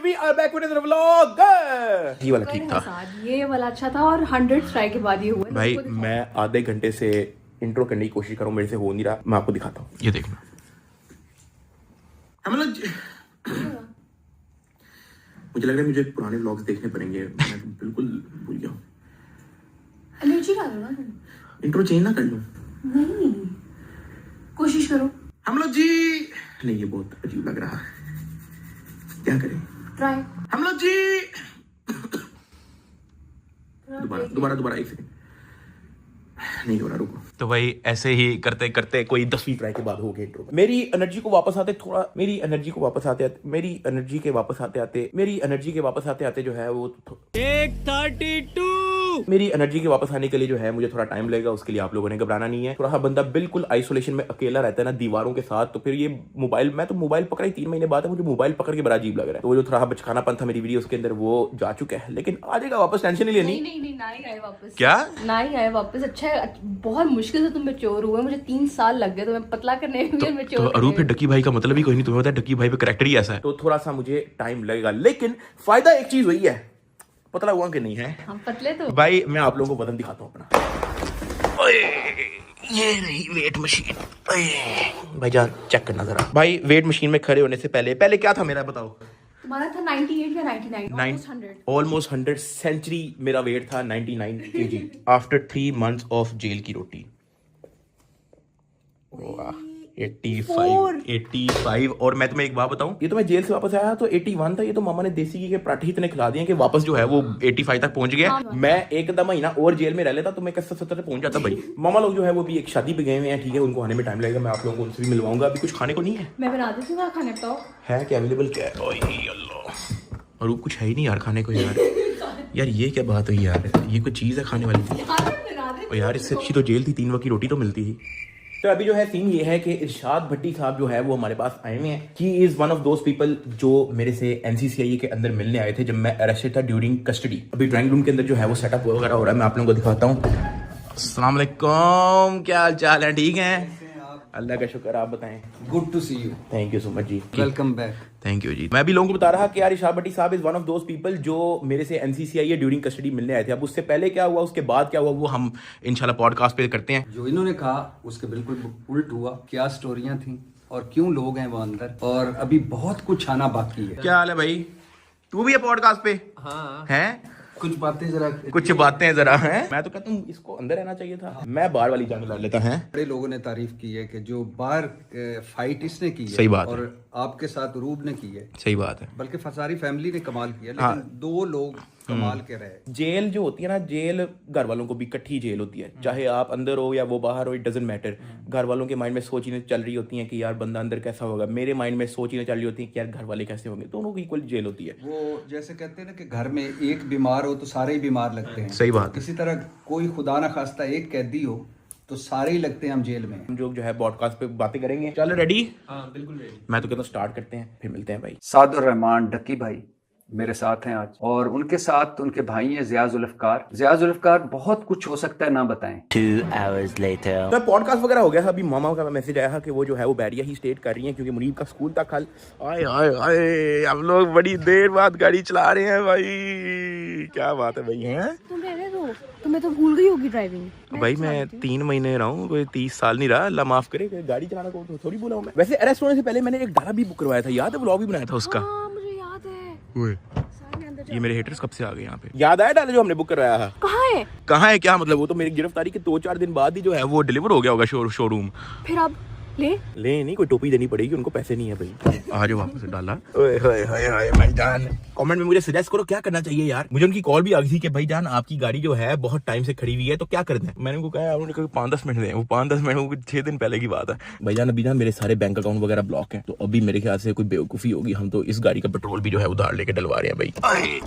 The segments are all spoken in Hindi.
we are back with another vlog. ये वाला ठीक था, ये वाला अच्छा था और 100 ट्राई के बाद ये हुआ। भाई मैं आधे घंटे से इंट्रो करने की कोशिश कर रहा हूँ, मेरे से हो नहीं रहा। मैं आपको दिखाता हूँ, ये देखना। मुझे लग रहा है मुझे पुराने व्लॉग्स देखने पड़ेंगे, मैं तो बिल्कुल भूल गया हूँ। एनर्जी डालो ना, इंट्रो चेंज ना कर लूँ? नहीं, कोशिश करो। हम लोग जी नहीं, ये बहुत अजीब लग रहा है, क्या करें? ट्राई। हम लोग जी दोबारा एक सेकंड, नहीं हो रहा, रुको। तो भाई ऐसे ही करते करते कोई 10वीं ट्राई के बाद हो गया इंट्रो। मेरी एनर्जी को वापस आते जो है वो 132 मेरी एनर्जी के वापस आने के लिए जो है मुझे थोड़ा टाइम लगेगा। उसके लिए आप लोगों ने घबराना नहीं है। थोड़ा बंदा बिल्कुल आइसोलेशन में अकेला रहता है ना, दीवारों के साथ, तो फिर ये मोबाइल, मैं तो मोबाइल पकड़ा ही 3 महीने बाद है, मुझे मोबाइल पकड़ के बड़ा अजीब लग रहा है। तो वो जो थोड़ा बचकानापन था मेरी वीडियोस के अंदर वो जा चुका है, लेकिन आ जाएगा वापस, टेंशन नहीं लेनी। नहीं ना ही आए वापस। क्या ना ही आए वापस? अच्छा है, बहुत मुश्किल से तुम मैच्योर हुए, मुझे 3 साल लग गए तुम्हें पतला करने में। मैच्योर तो अरूप, डकी भाई का मतलब ही कोई नहीं, तुम्हें पता है डकी भाई पे कैरेक्टर ही ऐसा है, तो थोड़ा सा मुझे टाइम लगेगा। लेकिन फायदा एक चीज हुई है, पतला हुआ कि नहीं है? हम पतले तो भाई मैं आप लोगों को बदन दिखाता हूँ अपना। ओए, ये रही वेट मशीन। भाई जान चेक करना जरा। भाई वेट मशीन में खड़े होने से पहले क्या था मेरा, बताओ? तुम्हारा था 98 या 99? ऑलमोस्ट 100 सेंचुरी मेरा वेट था 99 kg after 3 months of jail की रोटी। 85 और मैं तुम्हें एक बात बताऊं, ये तो मैं जेल से वापस आया तो 81 था, ये तो मामा ने देसी घी के पराठे इतने खिला दिए कि वापस जो है वो 85 तक पहुंच गया। मैं एक आधा महीना और जेल में रह लेता तो मैं 70 तक पहुंच जाता। भाई मामा लोग जो है वो भी एक शादी पे गए हुए हैं, ठीक है, उनको आने में टाइम लगेगा, मैं आप लोगों को उनसे भी मिलवाऊंगा। अभी कुछ खाने को नहीं है, मैं बना देती हूँ खाने, बताओ है क्या अवेलेबल, क्या है? ओए अल्लाह, और कुछ है ही नहीं यार खाने को यार ये क्या बात हुई यार, ये कोई चीज़ है खाने वाली? और यार इससे अच्छी तो जेल थी, 3 वक्त की रोटी तो मिलती थी। तो अभी जो है सीन ये है कि इरशाद भट्टी साहब जो है वो हमारे पास आए हुए हैं। He is one of those people जो मेरे से एनसीसीआई के अंदर मिलने आए थे जब मैं अरेस्टेड था ड्यूरिंग कस्टडी। अभी ड्राइंग रूम के अंदर जो है वो सेटअप वगैरह हो रहा है, मैं आप लोगों को दिखाता हूँ। अस्सलाम वालेकुम, क्या हाल चाल है? ठीक है, अल्लाह का शुक्र, आप बताएं? Good to see you. Thank you so much जी, वेलकम बैक। थैंक यू जी। मैं भी लोगों को बता रहा कि यार इरशाद भट्टी साहब is one of those people जो मेरे से एनसीसीआई ड्यूरिंग कस्टडी मिलने आए थे। अब उससे पहले क्या हुआ, उसके बाद क्या हुआ, वो हम इंशाल्लाह पॉडकास्ट पे करते हैं। जो इन्होंने कहा उसके बिल्कुल उल्ट हुआ। क्या स्टोरियां थी और क्यों लोग हैं वो अंदर, और अभी बहुत कुछ आना बाकी है। क्या हाल है भाई, तू भी है पॉडकास्ट पे? हाँ हैं कुछ बातें जरा हैं। मैं तो कहता हूँ इसको अंदर रहना चाहिए था, मैं बाहर वाली जान लड़ लेता है। बड़े लोगों ने तारीफ की है कि जो बाहर फाइट इसने की है, सही बात और है, आपके साथ रूब ने की है, सही बात है, बल्कि सारी फैमिली ने कमाल किया, लेकिन हाँ। 2 लोग कमाल के रहे। जेल जो होती है ना, जेल घर वालों को भी इकट्ठी जेल होती है, चाहे आप अंदर हो या वो बाहर हो, इट डजंट मैटर। घर वालों के माइंड में सोच चीजें चल रही होती हैं कि यार बंदा अंदर कैसा होगा, मेरे माइंड में सोच चीजें चल रही होती हैं कि यार घर वाले कैसे होंगे, दोनों की इक्वल जेल होती है। वो जैसे कहते हैं ना कि घर में एक बीमार हो तो सारे ही बीमार लगते हैं। सही बात है। इसी तरह कोई खुदा ना खास्ता एक कैदी हो तो सारे ही लगते हैं हम जेल में। हम जो है पॉडकास्ट पे बातें करेंगे। चल रेडी? हाँ बिल्कुल रेडी। मैं तो कहता हूँ स्टार्ट करते हैं, फिर मिलते हैं भाई। सादुर रहमान डक्की भाई मेरे साथ हैं आज, और उनके साथ उनके भाई हैं ज़िया जुल्फ़कार। ज़िया जुल्फ़कार बहुत कुछ हो सकता है ना बताएं। 2 hours later. तो पॉडकास्ट वगैरह हो गया था। अभी मामा का मैसेज आया था कि वो जो है वो बैरिया ही स्टेट कर रही हैं क्योंकि मुनीब का स्कूल था कल। आए आए आए, हम लोग बड़ी देर बाद गाड़ी चला रहे हैं भाई, क्या बात है भाई। हैं तुम रहने दो, तुम्हें तो भूल गई होगी ड्राइविंग। भाई मैं 3 महीने रहा हूँ, कोई 30 साल नहीं रहा, अल्लाह माफ करे। गाड़ी चलाना को थोड़ी बोला हूँ मैं। वैसे अरेस्ट होने से पहले मैंने एक डाला भी बुक करवाया था, याद है? व्लॉग भी बनाया था उसका। हाँ मुझे याद है। ये मेरे हेटर्स कब से आ गए यहाँ पे? याद आया डाला जो हमने बुक करवाया था? कहाँ है क्या मतलब? वो तो मेरी गिरफ्तारी के 2-4 दिन बाद ही जो है वो डिलीवर हो गया होगा शोरूम। फिर अब ले नहीं, कोई टोपी देनी पड़ेगी, उनको पैसे नहीं है भाई। आ जाओ वापस डाला। ओए होए होए होए भाई जान, कमेंट में मुझे सजेस्ट करो क्या करना चाहिए यार। मुझे उनकी कॉल भी आ गई थी कि भाई जान आपकी गाड़ी जो है बहुत टाइम से खड़ी हुई है, तो क्या करना है? मैंने उनको कहा, उन्होंने कहा 5-10 मिनट दें। वो 5-10 मिनट 6 दिन पहले की बात है भाई जान। अभी ना मेरे सारे बैंक अकाउंट वगैरह ब्लॉक हैं, तो अभी मेरे ख्याल से कोई बेवकूफ़ी होगी, हम तो इस गाड़ी का पेट्रोल भी जो है उधार लेके डलवा रहे हैं भाई।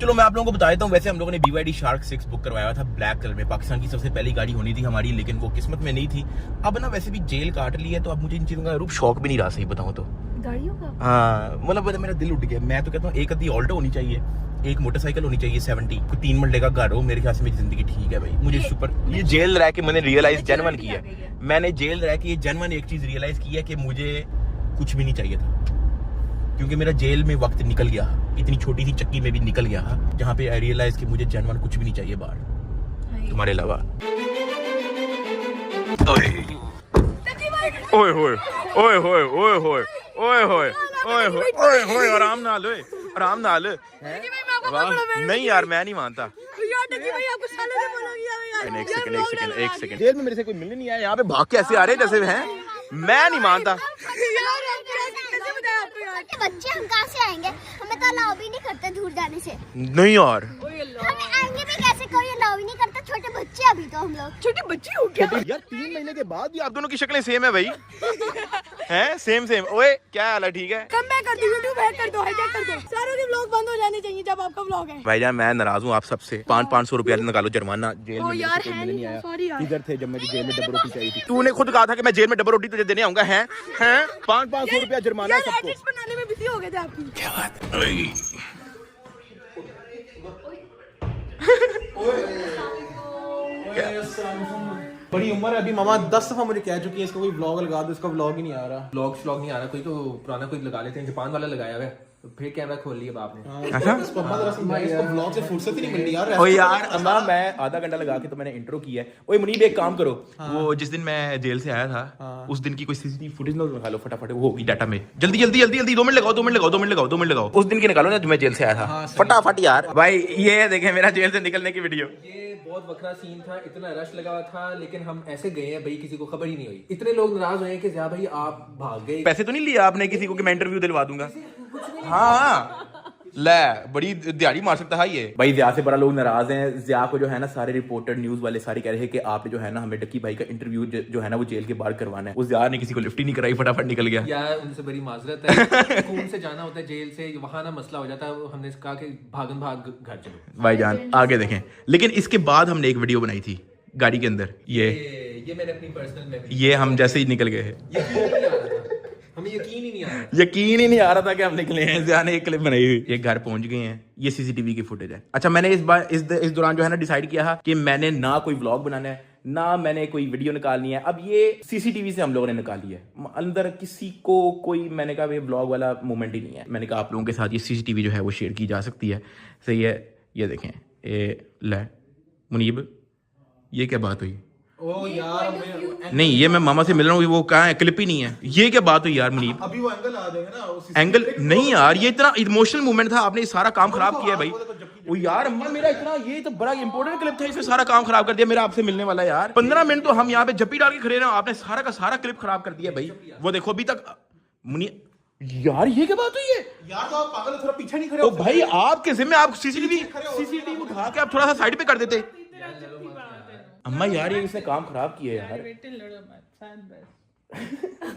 चलो मैं आप लोगों को बता देता हूँ। वैसे हम लोगों ने BYD शार्क 6 बुक करवाया था ब्लैक कलर में, पाकिस्तान की सबसे पहली गाड़ी होनी थी हमारी, लेकिन वो किस्मत में नहीं थी। अब ना वैसे भी जेल काट ली है, तो अब मुझे इन चीज़ों का रूप शौक भी नहीं रहा, सही बताऊँ तो। गाड़ियों का हाँ मतलब मेरा दिल उठ गया। मैं तो कहता हूँ एक आधी ऑल्टो होनी चाहिए, एक मोटरसाइकिल होनी चाहिए 70, 3 मरले का घर हो, मेरे ख्याल से मेरी जिंदगी ठीक है भाई। मुझे सुपर, ये जेल रह के मैंने रियलाइज जेन्युइन की है, मैंने जेल रह के ये जेन्युइन एक चीज रियलाइज की है कि मुझे कुछ भी नहीं चाहिए था। क्योंकि मेरा जेल में वक्त निकल गया, इतनी छोटी सी चक्की में भी निकल गया, जहाँ पे आई रियलाइज कि मुझे जानवर कुछ भी नहीं चाहिए बाहर तुम्हारे अलावा। ओए होए ओए होए ओए होए ओए होए ओए होए ओए होए, आराम ना लो, आराम ना लो। नहीं यार मैं नहीं मानता। एक सेकंड जेल में मेरे से कोई मिलने नहीं आया, यहाँ पे भाग के ऐसे आ रहे हैं जैसे हैं, मैं नहीं मानता। बच्चे हम कहाँ से आएंगे, हमें तो अलाउ भी नहीं करते दूर जाने से। नहीं यार हमें आएंगे भी कैसे, कोई अलाउ ही नहीं करता, छोटे बच्चे अभी तो हम लोग छोटे बच्चे हो क्या यार 3 महीने के बाद भी आप दोनों की शक्लें सेम है भाई। हैं सेम सेम। ओए क्या हाल है, ठीक है? कम बैक कर दो, यूट्यूब हैक कर दो, हाईजैक कर दो, सारों के व्लॉग बंद हो जाने चाहिए जब आपका व्लॉग है। भाईजान मैं नाराज हूँ आप सबसे, 500 रुपया निकालो जुर्माना। जेल में यार कोई मिलने नहीं आया, सॉरी यार। इधर थे जब मेरी जेल में डबल रोटी चाहिए थी। तूने खुद कहा था कि मैं जेल में डबल रोटी तुझे देने आऊंगा। हैं 500 रुपया जुर्माना यार सबको। एडिट्स बनाने में बिजी हो गए थे आपकी। क्या बात? बड़ी उम्र है अभी, मामा 10 दफा मुझे कह चुकी है इसको कोई व्लॉग लगा दो, इसका व्लॉग ही नहीं आ रहा। व्लॉग नहीं आ रहा, कोई तो पुराना कोई लगा लेते हैं, जापान वाला लगाया हुआ है, तो फिर कैमरा खोल लिया बाप ने। अच्छा इसको अम्मा जरा समझाइए, इसको व्लॉग से फुर्सत ही नहीं मिल रही यार। ओ यार अम्मा मैं आधा घंटा लगा के तो मैंने इंट्रो किया है। ओए मुनीब एक काम करो, वो जिस दिन मैं जेल से आया था उस दिन की कोई सीसीटीवी फुटेज निकालो लो फटाफट, वो होगी डाटा में। जल्दी जल्दी जल्दी जल्दी 2 मिनट लगाओ, 2 मिनट लगाओ, 2 मिनट लगाओ, 2 मिनट लगाओ। उस दिन की निकालो ना जो मैं जेल से आया था, फटाफट यार। भाई ये देखें मेरा जेल से निकलने की वीडियो। ये बहुत बकरा सीन था, इतना रश लगा हुआ था, लेकिन हम ऐसे गए हैं भाई किसी को खबर ही नहीं हुई। इतने लोग नाराज हुए कि भाई आप भाग गए। पैसे तो नहीं लिए आपने किसी को कि मैं इंटरव्यू दिलवा दूंगा? हाँ ले बड़ी दिहाड़ी मार सकता है ये। भाई ज़िया से बड़ा लोग नाराज हैं। ज़िया को जो है ना सारे रिपोर्टर न्यूज वाले सारे कह रहे हैं कि आपने जो है ना हमें डक्की भाई का इंटरव्यू जो है ना वो जेल के बाहर करवाना है। उस ज़िया ने किसी को लिफ्ट ही नहीं कराई, फटाफट निकल गया। यार उनसे बड़ी माजरत है, खून से जाना होता है जेल से, वहां ना मसला हो जाता है। हमने कहा कि भागन भाग घर चलो। भाईजान आगे देखें। लेकिन इसके बाद हमने एक वीडियो बनाई थी गाड़ी के अंदर, ये मैंने अपनी पर्सनल में ये हम जैसे ही निकल गए हमें यकीन ही नहीं आ रहा, यकीन ही नहीं आ रहा था कि हम निकले हैं। ज़िया ने एक क्लिप बनाई हुई, ये घर पहुंच गए हैं, ये सीसीटीवी की फुटेज है। अच्छा मैंने इस दौरान जो है ना डिसाइड किया है कि मैंने ना कोई व्लॉग बनाना है ना मैंने कोई वीडियो निकालनी है। अब ये सीसीटीवी से हम लोगों ने निकाली है, अंदर किसी को कोई मैंने कहा व्लॉग वाला मोमेंट ही नहीं है। मैंने कहा आप लोगों के साथ ये सीसीटीवी जो है वो शेयर की जा सकती है। सही है, ये देखें ले मुनीब ये क्या बात हुई? ओ यार नहीं ये मैं मामा से मिल रहा हूँ, वो कहाँ है, क्लिप ही नहीं है। ये क्या बात हुई यार मुनीब? अभी वो एंगल आ देंगे ना, वो एंगल नहीं यार, ये इतना इमोशनल मोमेंट था, आपने सारा काम खराब किया है भाई। ओ यार अम्मा मेरा इतना ये तो बड़ा इंपॉर्टेंट क्लिप था, इसने सारा काम खराब कर दिया मेरा आपसे मिलने वाला यार। 15 मिनट तो हम यहाँ पे जप्पी डाल के खड़े रहे, आपने सारा का सारा क्लिप खराब कर दिया भाई। वो देखो अभी तक यार ये क्या बात हुई है यार? तो आप पागल हो, थोड़ा पीछे नहीं खड़े ओ हो भाई आपके जिम्मे, आप सीसीटीवी उठा के आप थोड़ा सा साइड पे कर देते। अम्मा यार ये इसने काम खराब किया यार,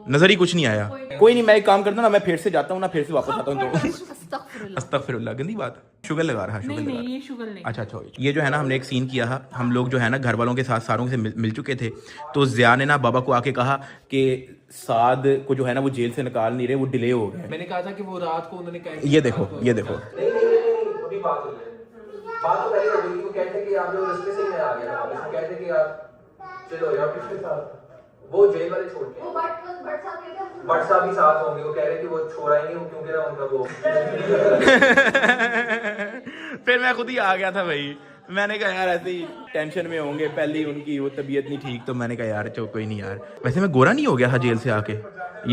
नजर ही कुछ नहीं आया। कोई नहीं मैं एक काम करता हूँ ना, मैं फिर से जाता हूँ ना, फिर से वापस आता हूँ। तो अस्तगफिरुल्लाह गंदी बात। शुगर लगा रहा, शुगर लगा ये शुगर नहीं। अच्छा ये जो है ना हमने एक सीन किया है, हम लोग जो है ना घर वालों के साथ सारों से मिल चुके थे। तो ज़िया ने ना बाबा को आके कहा कि साद को जो है ना वो जेल से निकाल नहीं रहे, वो डिले हो गए। मैंने कहा था कि वो रात को उन्होंने ये देखो ये देखो बात तो पहले हो गई, वो कहते कि आप लोग रास्ते से मैं आ गया था, वो कहते कि आप चलो यार किसके साथ, वो जेल वाले छोड़ के भट्ट साहब भी साथ होंगे, वो कह रहे कि वो छोड़ा ही नहीं क्योंकि ना उनका वो फिर मैं खुद ही आ गया था भाई। मैंने कहा यार ऐसे ही टेंशन में होंगे, पहले उनकी वो तबीयत नहीं ठीक, तो मैंने कहा यार चलो कोई नहीं यार। वैसे मैं गोरा नहीं हो गया था जेल से आके,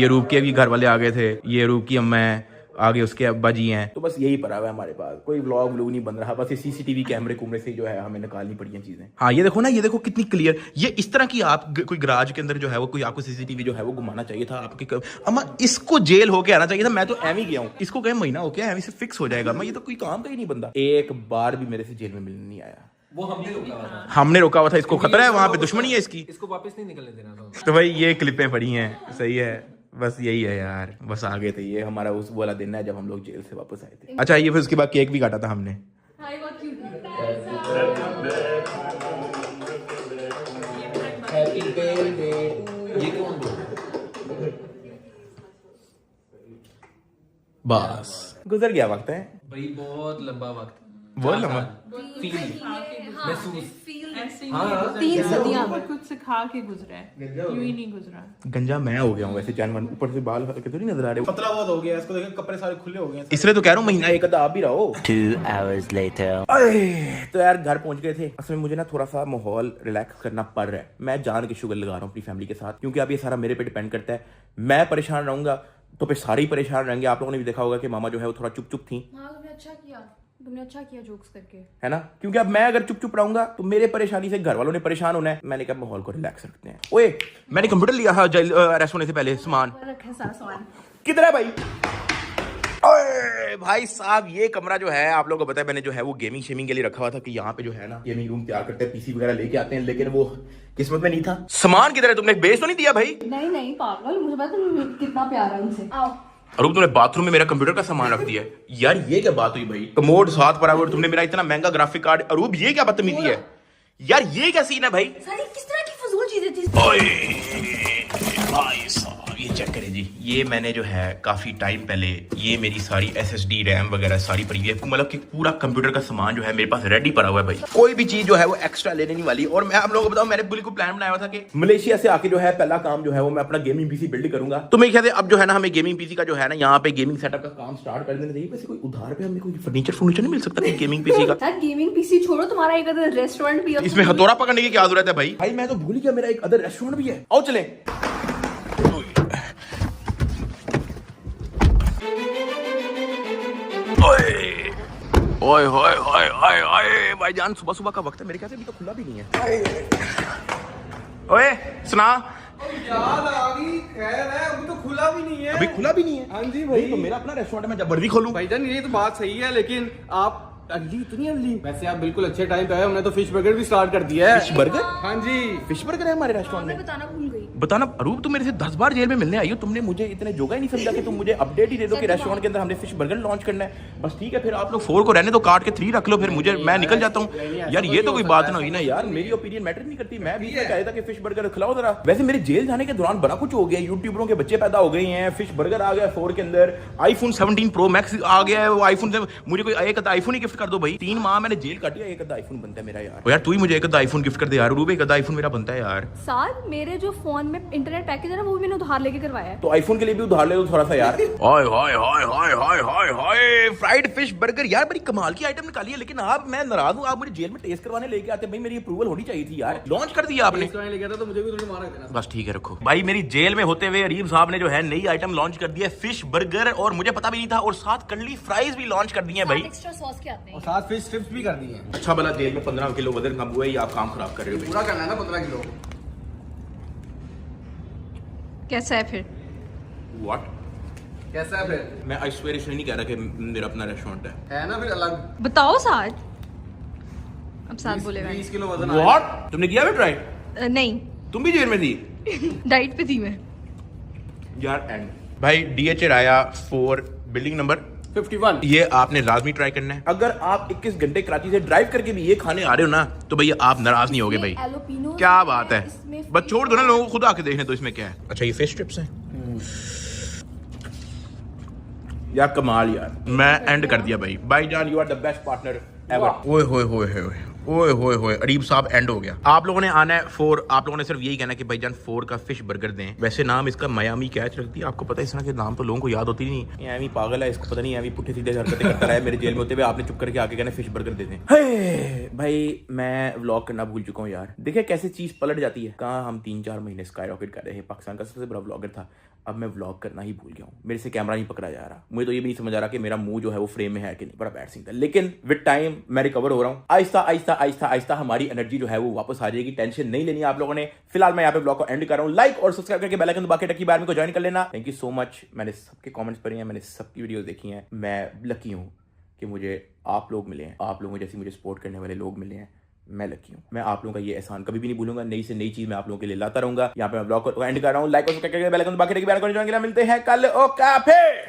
ये रूप के भी घर वाले आ गए थे, ये रूप की अम्मा है, आगे उसके अब्बा जी हैं। तो बस यही पड़ा हुआ है हमारे पास, कोई व्लॉग व्लॉग नहीं बन रहा, बस ये सीसीटीवी कैमरे कुमरे से जो है हमें निकालनी पड़ी हैं चीजें। हाँ ये देखो ना, ये देखो कितनी क्लियर। ये इस तरह की आप कोई गराज के अंदर जो है वो कोई आपको सीसीटीवी जो है वो घुमाना चाहिए था आपके। अम्मा इसको जेल होके आना चाहिए था, मैं तो एम ही गया हूँ, इसको कहीं महीना हो गया एम से फिक्स हो जाएगा। मैं ये तो कोई काम का ही नहीं बंदा, एक बार भी मेरे से जेल में मिलने नहीं आया। वो हमने रोका हुआ था, हमने रोका हुआ था, इसको खतरा है, वहां पे दुश्मनी है इसकी, इसको वापस नहीं निकलने देना था। तो भाई ये क्लिपें पड़ी हैं। सही है, बस यही है यार, बस आ गए थे। ये हमारा उस वाला दिन है जब हम लोग जेल से वापस आए थे। अच्छा ये फिर उसके बाद केक भी काटा था हमने। ये कौन बोल, बस गुजर गया वक्त है भाई बहुत लंबा वक्त, बहुत लंबा। महसूस हाँ 3 सदियां कुछ सिखा के गुजरा है, यूं ही नहीं गुजरा। गंजा मैं हो गया हूँ वैसे जानवर, ऊपर से बाल हल्के तो नहीं नजर आ रहे। पतला बहुत हो गया इसको, देखो कपड़े सारे खुले हो गए हैं। इसलिए तो कह रहा हूँ महीना एक आधा आप भी रहो। 2 hours later. तो यार घर पहुंच गए थे। असल में मुझे ना थोड़ा सा माहौल रिलैक्स करना पड़ रहा है। मैं जान के शुगर लगा रहा हूँ अपनी फैमिली के साथ, क्योंकि अब ये सारा मेरे पे डिपेंड करता है। मैं परेशान रहूंगा तो फिर सारे ही परेशान रहेंगे। आप लोगों ने भी देखा होगा कि मामा जो है वो थोड़ा चुप चुप थी। हाँ तुमने अच्छा किया जोक्स करके, है ना, क्योंकि अब मैं अगर चुप चुप रहूंगा तो मेरे परेशानी से घर वालों ने परेशान होना है। मैंने कहा माहौल को रिलैक्स रखते हैं। ओए मैंने कंप्यूटर लिया था अरेस्ट होने से पहले, सामान रखा है सारा सामान। किधर है भाई? ओए भाई साहब, ये कमरा जो है आप लोगों को पता है मैंने जो है वो गेमिंग शेमिंग के लिए रखा हुआ था कि यहाँ पे जो है ना गेमिंग रूम तैयार करते हैं, पीसी वगैरह लेके आते हैं, लेकिन वो किस्मत में नहीं था। सामान किधर है? तुमने बेच तो नहीं दिया भाई? नहीं पागल, मुझे पता तुम कितना प्यार है उनसे। आओ। अरूप तुमने बाथरूम में मेरा कंप्यूटर का सामान रख दिया है यार, ये क्या बात हुई भाई? कमोड साथ पड़ा हुआ, तुमने मेरा इतना महंगा ग्राफिक कार्ड। अरूप ये क्या बदतमीजी है यार, ये क्या सीन है भाई? सारी किस तरह की फजूल चीजें थी। ओए भाई साहब ये चेक करें जी, ये मैंने जो है काफी टाइम पहले ये मेरी सारी SSD रैम वगैरह सारी पड़ी है, मतलब कि पूरा कंप्यूटर का सामान जो है मेरे पास रेडी पड़ा हुआ है भाई। कोई भी चीज जो है वो एक्स्ट्रा लेने नहीं वाली। और मैं आप लोगों को बताऊं, मैंने बिल्कुल प्लान बनाया हुआ था कि मलेशिया से आके जो है पहला काम जो है वो मैं अपना गेमिंग पीसी बिल्ड करूंगा। तो मेरे ख्याल से अब जो है ना हमें गेमिंग पीसी का जो है ना यहाँ पे गेमिंग सेटअप का काम स्टार्ट कर देना चाहिए। वैसे कोई उधार पे हमें कोई फर्नीचर नहीं मिल सकता गेमिंग पीसी का? यार गेमिंग पीसी छोड़ो, तुम्हारा एक अदर रेस्टोरेंट भी है, इसमें हथौड़ा पकड़ने की क्या जरूरत है भाई? भाई मैं तो भूल गया मेरा एक अदर रेस्टोरेंट भी है। आओ चलें। ओए होए होए होए होए भाईजान, सुबह सुबह का वक्त है, मेरे ख्याल से अभी तो खुला भी नहीं है। ओए सुना याद आ गई, खैर है, अभी तो खुला भी नहीं है। अभी खुला भी नहीं है? हाँ जी भाई। तो मेरा अपना रेस्टोरेंट है, मैं जब मर्जी खोलूं। भाईजान ये तो बात सही है, लेकिन आप अर्ली इतनी अर्ली? वैसे आप बिल्कुल अच्छे टाइम पे आए, हमने तो फिश बर्गर भी स्टार्ट कर दिया है। Fish burger? हाँ जी, फिश बर्गर है हमारे रेस्टोरेंट में। बताना भूल गई। बताना अरूप, तुम मेरे से 10 बार जेल में मिलने आई हो, तुमने मुझे इतने जोगा ही नहीं समझा कि तुम मुझे अपडेट ही दे दो कि रेस्टोरेंट के अंदर हमने फिश बर्गर लॉन्च करना है। बस ठीक है, फिर आप लोग 4 को रहने दो, काट के 3 रख लो, फिर मुझे मैं निकल जाता हूँ। यार ये तो कोई बात ना हुई ना यार, मेरी ओपिनियन मैटर नहीं करती। मैं भी कह रहा था कि फिश बर्गर खिलाओ जरा। वैसे मेरे जेल जाने के दौरान बड़ा कुछ हो गया, यूट्यूबरों के बच्चे पैदा हो गए हैं, फिश बर्गर आ गया 4 के अंदर, iPhone 17 Pro Max आ गया है। वो आईफोन से मुझे कोई एक आईफोन ही गिफ्ट कर दो भाई। 3 माह मैंने जेल काटी, एक आधा आईफोन बनता है मेरा यार। यार तू ही मुझे एक आधा आईफोन गिफ्ट कर दे यार, रूबे एक आधा आईफोन मेरा बनता है यार। साथ मेरे जो फोन में इंटरनेट पैकेज है ना, वो भी मैंने उधार लेके करवाया है। तो आईफोन के लिए भी उधार ले दो थोड़ा सा यार। हाय हाय हाय हाय हाय हाय हाय, फ्राइड फिश बर्गर यार, बड़ी कमाल की आइटम निकाली है। लेकिन आप, मैं नाराज हूँ, आप मुझे जेल में टेस्ट करवाने लेके आते। भाई मेरी अप्रूवल होनी चाहिए थी यार। लॉन्च कर दिया आपने? ले गया था तो मुझे भी थोड़ी मारा देना। बस ठीक है रखो भाई। मेरी जेल में होते हुए अरीब साहब ने जो है नई आइटम लॉन्च कर दी है, फिश बर्गर, और मुझे पता भी नहीं था। और साथ कर्ली फ्राइज भी लॉन्च कर दी है भाई, एक्स्ट्रा सॉस के आते हैं, और साथ फिश स्ट्रिप्स भी कर दी हैं। अच्छा भला जेल में 15 किलो वजन कम हुआ है, ये आप काम खराब कर रहे हो। पूरा करना है ना 15 किलो। कैसा है फिर? व्हाट? कैसा है फिर? मैं आई स्वेयर इसलिए नहीं कह रहा कि मेरा अपना रेस्टोरेंट है ना फिर अलग। बताओ साथ। अब साथ बोलेगा 20 किलो वजन। व्हाट? तुमने किया ट्राई? नहीं, तुम भी जेल में थी? डाइट पे थी मैं यार। एंड भाई DHA आया 4 बिल्डिंग नंबर 51। ये आपने लाजमी ट्राई करना है। अगर आप 21 घंटे कराची से ड्राइव करके भी ये खाने आ रहे हो ना, तो भैया आप नाराज नहीं होगे भाई। एलोपिनो क्या बात है, इसमें बस छोड़ दो ना, लोगों को खुद आके देखने तो इसमें क्या है। अच्छा ये फिश स्ट्रिप्स हैं यार, कमाल यार। मैं एंड कर दिया भाई। भाईजान you are the best partner ever. ओए होए होए होए ओए होए होए, अरीब साहब एंड हो गया। आप लोगों ने आना है 4, आप लोगों ने सिर्फ यही कहना है कि भाईजान 4 का फिश बर्गर दें। वैसे नाम इसका मियामी कैच रख दिया, आपको पता है इस तरह के नाम तो लोगों को याद होती नहीं। एवी पागल है, इसको पता नहीं, एवी पुट्ठे सीधे हरकतें करता रहा है मेरे जेल में होते हुए। आपने चुप करके आके कहना फिश बर्गर दे दें। भाई मैं व्लॉग करना भूल चुका हूँ यार। देखिए कैसे चीज पलट जाती है। कहाँ हम 3-4 महीने स्काई रॉकेट कर रहे हैं, पाकिस्तान का सबसे बड़ा व्लॉगर था, अब मैं व्लॉग करना ही भूल गया हूँ। मेरे से कैमरा नहीं पकड़ा जा रहा। मुझे तो ये भी नहीं समझ आ रहा कि मेरा मुंह जो है वो फ्रेम में है कि नहीं। बड़ा बैड सीन था, लेकिन विद टाइम मैं रिकवर हो रहा हूँ। आहिस्ता आहिस्ता आहिस्ता आहिस्ता हमारी एनर्जी जो है वो वापस आ जाएगी। टेंशन नहीं लेनी आप लोगों ने। फिलहाल मैं यहाँ पे ब्लॉग को एंड कर रहा हूँ। लाइक और सब्सक्राइब करके बेल आइकन दबा के टकी बार में को ज्वाइन कर लेना। Thank you so much. मैंने सबके कमेंट्स पढ़े हैं, मैंने सबकी वीडियोस देखी हैं। मैं लकी हूँ कि मुझे आप लोग मिले हैं, आप लोगों जैसे मुझे सपोर्ट करने वाले लोग मिले हैं। मैं लकी हूँ। मैं आप लोगों का ये एहसान कभी भी नहीं भूलूंगा। नई से नई चीज मैं आप लोगों के लिए लाता रहूंगा। यहाँ पे मैं ब्लॉग को एंड कर रहा हूँ। लाइक और सब्सक्राइब करके बेल आइकन दबा के टकी बार में को ज्वाइन कर लेना। मिलते हैं कल। ओके फिर।